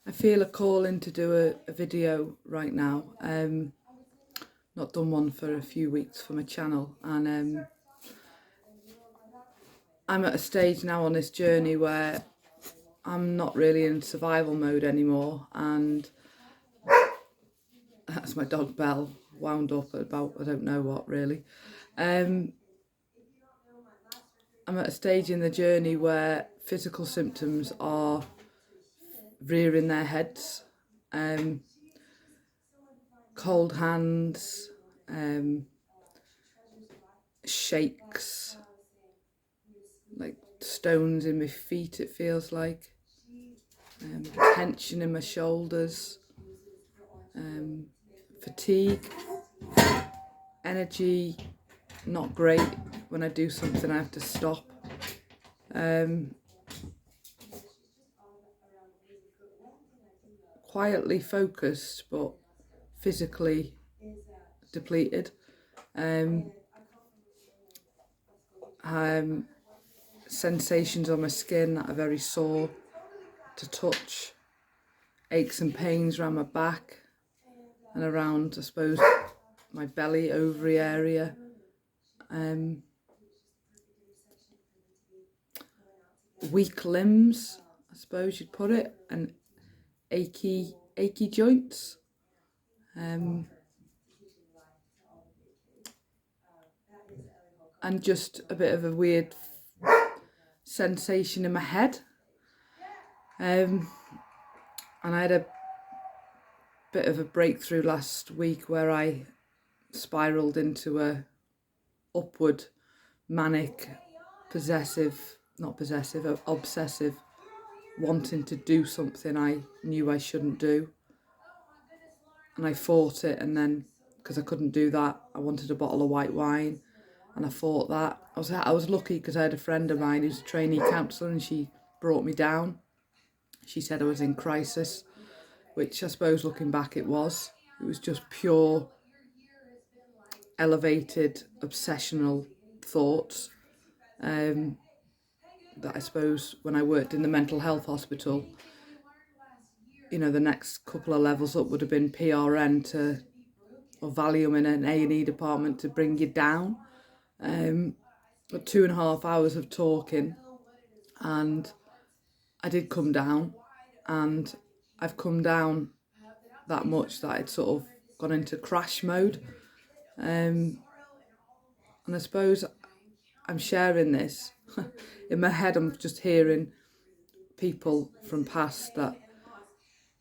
I feel a calling to do a video right now. Not done one for a few weeks for my channel, and I'm at a stage now on this journey where I'm not really in survival mode anymore, and that's my dog Belle, wound up at about I don't know what really. I'm at a stage in the journey where physical symptoms are rearing their heads. Cold hands, shakes, like stones in my feet it feels like, tension in my shoulders, fatigue, energy not great. When I do something I have to stop. Quietly focused but physically depleted. Sensations on my skin that are very sore to touch, aches and pains around my back and around, I suppose, my belly, ovary area. Weak limbs, I suppose you'd put it, and achy joints. And just a bit of a weird sensation in my head. And I had a bit of a breakthrough last week where I spiraled into a upward manic, obsessive, wanting to do something I knew I shouldn't do. And I fought it, and then because I couldn't do that, I wanted a bottle of white wine, and I fought that. I was lucky because I had a friend of mine who's a trainee counsellor, and she brought me down. She said I was in crisis, which I suppose looking back it was. It was just pure, elevated, obsessional thoughts. That I suppose when I worked in the mental health hospital, you know, the next couple of levels up would have been PRN or Valium in an A&E department to bring you down. But 2.5 hours of talking, and I did come down, and I've come down that much that I'd sort of gone into crash mode. And I suppose I'm sharing this. In my head I'm just hearing people from past that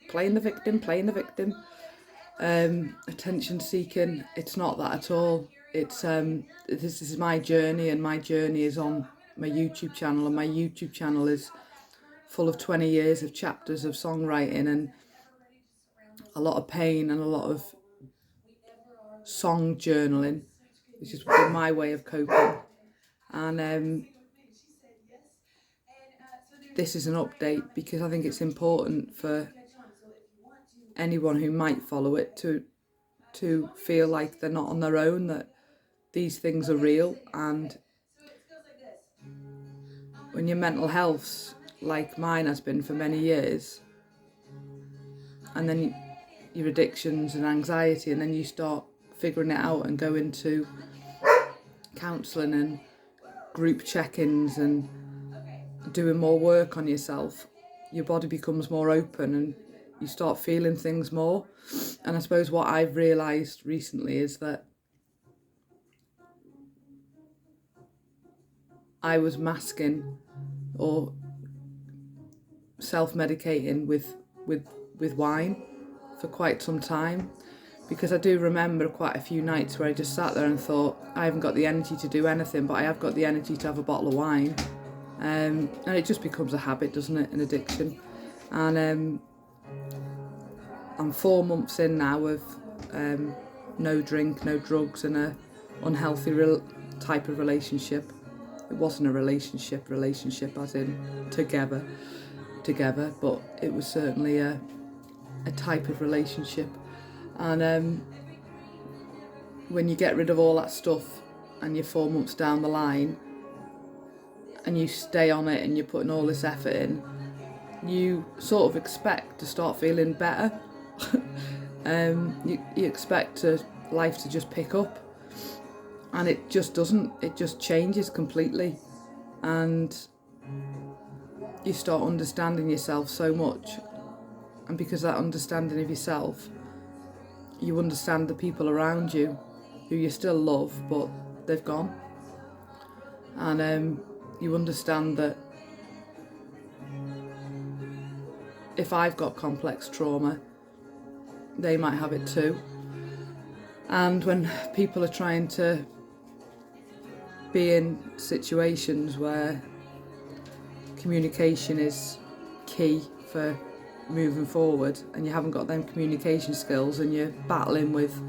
playing the victim, attention seeking. It's not that at all. It's this is my journey, and my journey is on my YouTube channel, and my YouTube channel is full of 20 years of chapters of songwriting and a lot of pain and a lot of song journaling, which has been my way of coping. And this is an update because I think it's important for anyone who might follow it to feel like they're not on their own, that these things are real. And when your mental health's like mine has been for many years, and then your addictions and anxiety, and then you start figuring it out and go into counselling and group check-ins and doing more work on yourself, your body becomes more open and you start feeling things more. And I suppose what I've realised recently is that I was masking or self-medicating with wine for quite some time, because I do remember quite a few nights where I just sat there and thought, I haven't got the energy to do anything, but I have got the energy to have a bottle of wine. And it just becomes a habit, doesn't it, an addiction. And I'm 4 months in now of no drink, no drugs, and a unhealthy type of relationship. It wasn't a relationship as in together, but it was certainly a type of relationship. And when you get rid of all that stuff and you're 4 months down the line and you stay on it and you're putting all this effort in, you sort of expect to start feeling better. You expect life to just pick up, and it just doesn't. It just changes completely, and you start understanding yourself so much, and because of that understanding of yourself, you understand the people around you who you still love, but they've gone, and you understand that if I've got complex trauma, they might have it too. And when people are trying to be in situations where communication is key for moving forward, and you haven't got them communication skills, and you're battling with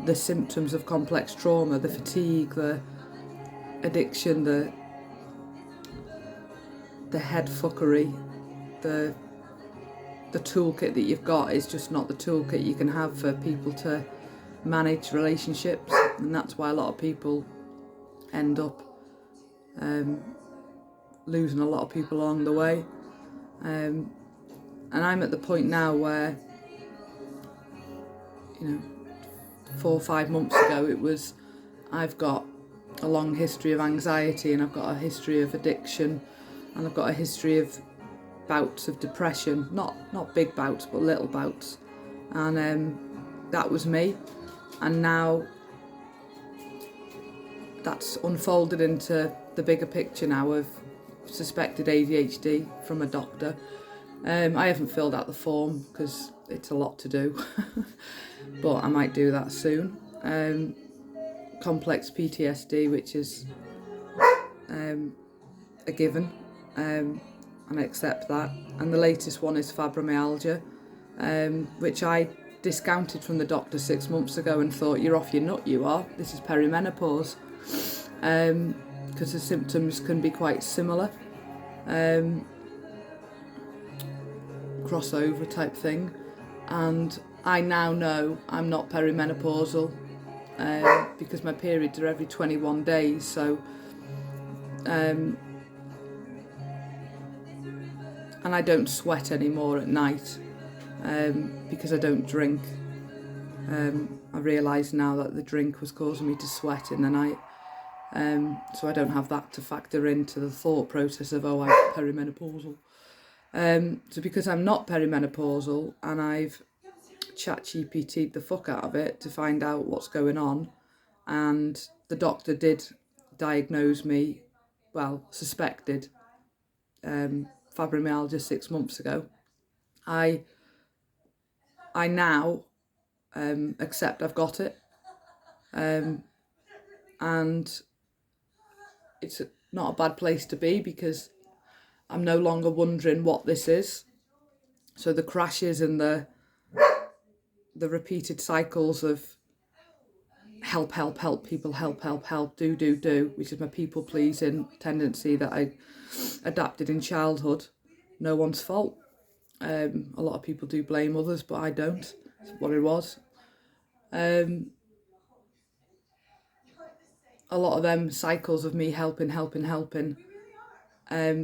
the symptoms of complex trauma, the fatigue, the addiction, the head fuckery, the toolkit that you've got is just not the toolkit you can have for people to manage relationships, and that's why a lot of people end up losing a lot of people along the way. And I'm at the point now where, 4 or 5 months ago, I've got a long history of anxiety, and I've got a history of addiction, and I've got a history of bouts of depression, not big bouts, but little bouts, and that was me. And now that's unfolded into the bigger picture now of suspected ADHD from a doctor. I haven't filled out the form because it's a lot to do, but I might do that soon. Complex PTSD, which is a given, and I accept that. And the latest one is fibromyalgia, which I discounted from the doctor 6 months ago and thought, you're off your nut, you are. This is perimenopause, because the symptoms can be quite similar, crossover type thing. And I now know I'm not perimenopausal, because my periods are every 21 days, so and I don't sweat anymore at night, because I don't drink. I realise now that the drink was causing me to sweat in the night, so I don't have that to factor into the thought process of, I'm perimenopausal. So because I'm not perimenopausal, and I've ChatGPT'd the fuck out of it to find out what's going on, and the doctor did diagnose me, suspected fibromyalgia 6 months ago, I now accept I've got it, and it's not a bad place to be, because I'm no longer wondering what this is. So the crashes and the repeated cycles of help people, help, do, which is my people pleasing tendency that I adapted in childhood. No one's fault. A lot of people do blame others, but I don't. It's what it was. A lot of them cycles of me helping,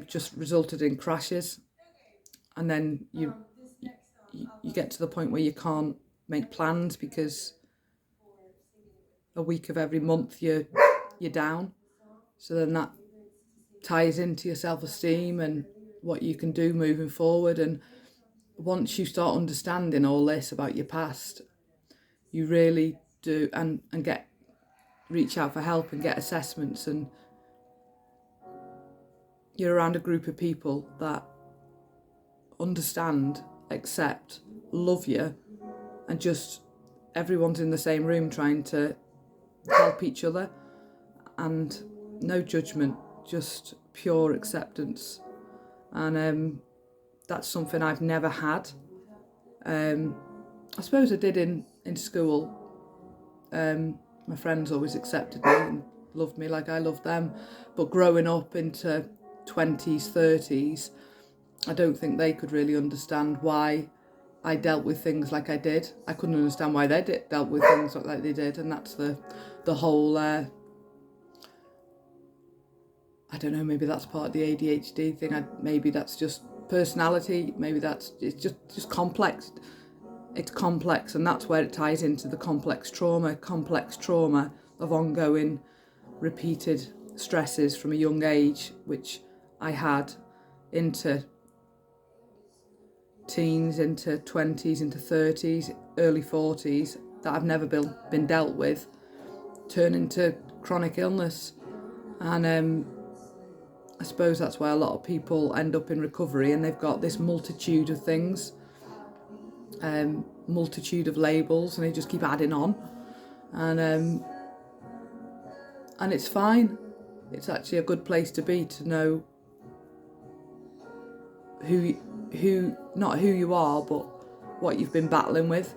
just resulted in crashes, and then you get to the point where you can't make plans because a week of every month you're down. So then that ties into your self-esteem and what you can do moving forward. And once you start understanding all this about your past, you really do, and reach out for help and get assessments, and you're around a group of people that understand, accept, love you, and just everyone's in the same room trying to help each other, and no judgment, just pure acceptance. And that's something I've never had. I suppose I did in school. My friends always accepted me and loved me like I loved them, but growing up into 20s, 30s, I don't think they could really understand why I dealt with things like I did. I couldn't understand why they dealt with things like they did, and that's the whole I don't know, maybe that's part of the ADHD thing. Maybe that's just personality. Maybe it's just complex. It's complex, and that's where it ties into the complex trauma of ongoing, repeated stresses from a young age, which I had into teens, into 20s, into 30s, early 40s, that I've never been dealt with, turn into chronic illness. And I suppose that's why a lot of people end up in recovery, and they've got this multitude of things, multitude of labels, and they just keep adding on, and it's fine. It's actually a good place to be, to know not who you are, but what you've been battling with.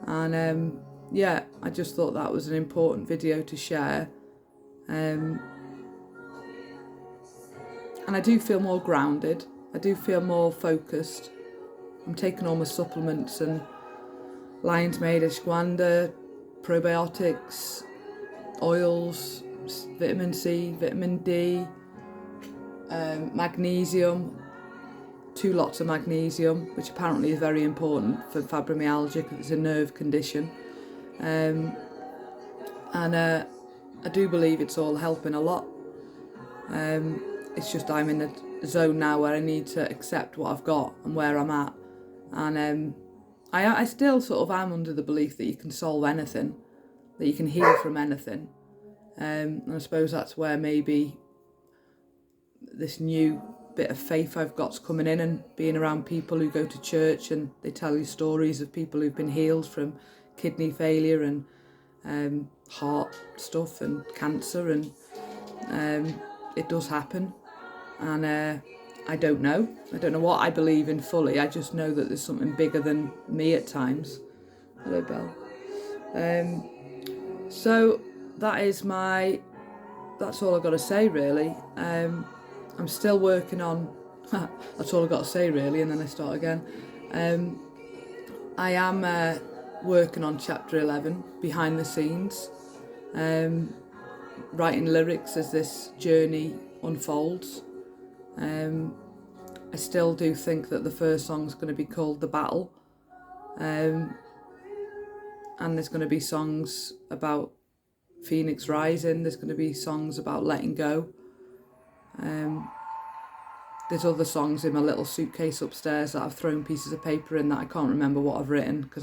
And yeah, I just thought that was an important video to share. And I do feel more grounded. I do feel more focused. I'm taking all my supplements and lion's mane, ashwagandha, probiotics, oils, vitamin C, vitamin D, magnesium, 2 lots of magnesium, which apparently is very important for fibromyalgia because it's a nerve condition. And I do believe it's all helping a lot. It's just I'm in a zone now where I need to accept what I've got and where I'm at. And I still sort of am under the belief that you can solve anything, that you can heal from anything. And I suppose that's where maybe this new bit of faith I've got's coming in, and being around people who go to church and they tell you stories of people who've been healed from kidney failure and heart stuff and cancer, and it does happen. And I don't know what I believe in fully. I just know that there's something bigger than me at times. Hello, Belle. So that's all I've got to say, really. I'm still working on, that's all I've got to say, really, and then I start again. I am working on chapter 11, behind the scenes, writing lyrics as this journey unfolds. I still do think that the first song's going to be called The Battle, and there's going to be songs about Phoenix Rising, there's going to be songs about letting go. There's other songs in my little suitcase upstairs that I've thrown pieces of paper in that I can't remember what I've written, because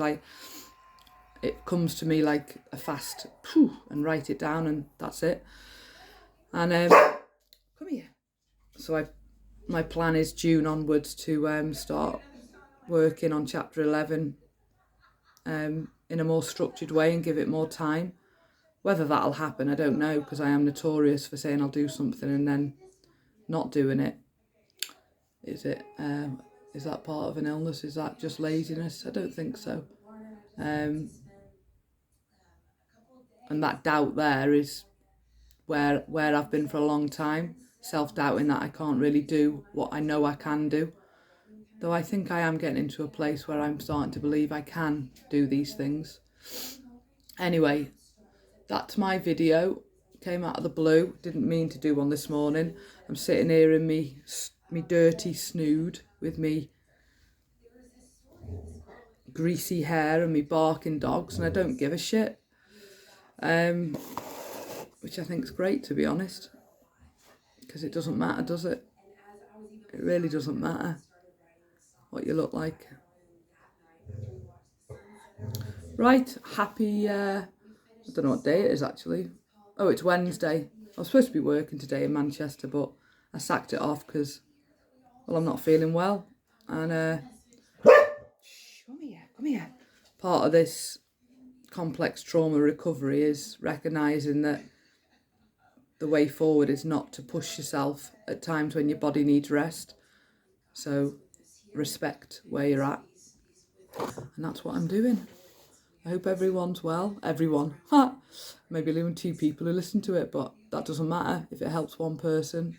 it comes to me like a fast poof and write it down, and that's it. And come here. So my plan is June onwards to start working on chapter 11 in a more structured way and give it more time. Whether that'll happen, I don't know, because I am notorious for saying I'll do something and then not doing it. Is that part of an illness? Is that just laziness? I don't think so. And that doubt there is where I've been for a long time, self-doubting that I can't really do what I know I can do. Though I think I am getting into a place where I'm starting to believe I can do these things. Anyway, that's my video. Came out of the blue. Didn't mean to do one this morning. I'm sitting here in me dirty snood with me greasy hair and me barking dogs, and I don't give a shit. Which I think is great, to be honest, because it doesn't matter, does it? It really doesn't matter what you look like. Right, happy, I don't know what day it is actually. Oh, it's Wednesday. I was supposed to be working today in Manchester, but I sacked it off because, well, I'm not feeling well. And come here. Part of this complex trauma recovery is recognising that the way forward is not to push yourself at times when your body needs rest. So respect where you're at. And that's what I'm doing. I hope everyone's well. Everyone. Maybe even 2 people who listen to it, but that doesn't matter if it helps one person.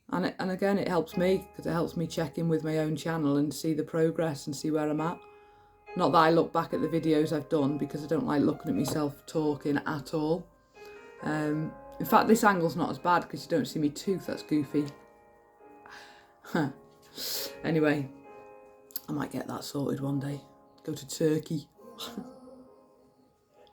And again, it helps me, because it helps me check in with my own channel and see the progress and see where I'm at. Not that I look back at the videos I've done, because I don't like looking at myself talking at all. In fact, this angle's not as bad because you don't see me tooth. That's goofy. Anyway, I might get that sorted one day. Go to Turkey.